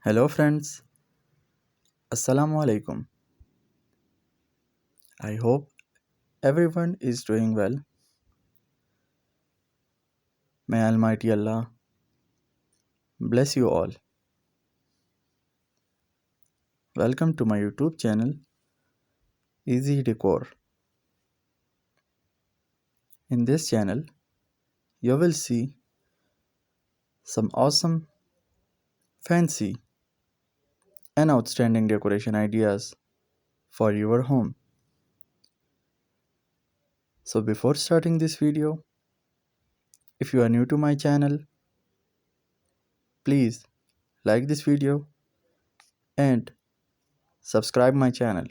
Hello friends, Assalamu alaikum. I hope everyone is doing well. May Almighty Allah bless you all. Welcome to my YouTube channel Easy Decor. In this channel, you will see some awesome, fancy, and outstanding decoration ideas for your home. So before starting this video, if you are new to my channel, please like this video and subscribe my channel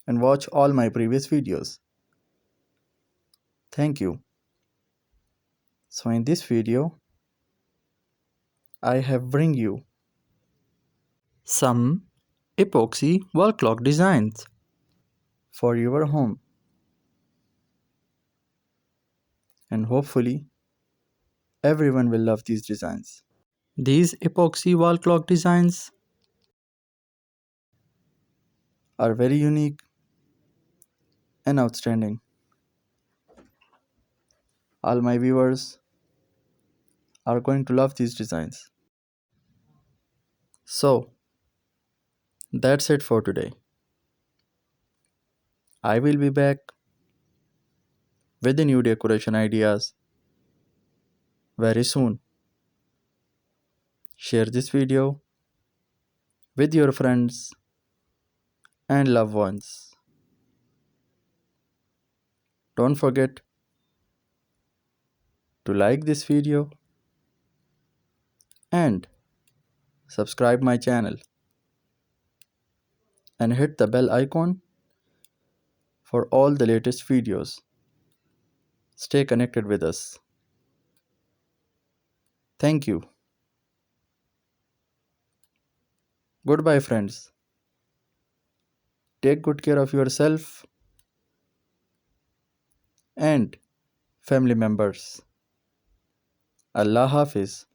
and watch all my previous videos. Thank you. So in this video, I have bring you some epoxy wall clock designs for your home, and hopefully everyone will love these designs. These epoxy wall clock designs are very unique and outstanding. All my viewers are going to love these designs. So that's it for today. I will be back with the new decoration ideas very soon. Share this video with your friends and loved ones. Don't forget to like this video and subscribe my channel and hit the bell icon for all the latest videos. Stay connected with us. Thank you. Goodbye friends. Take good care of yourself and family members. Allah Hafiz.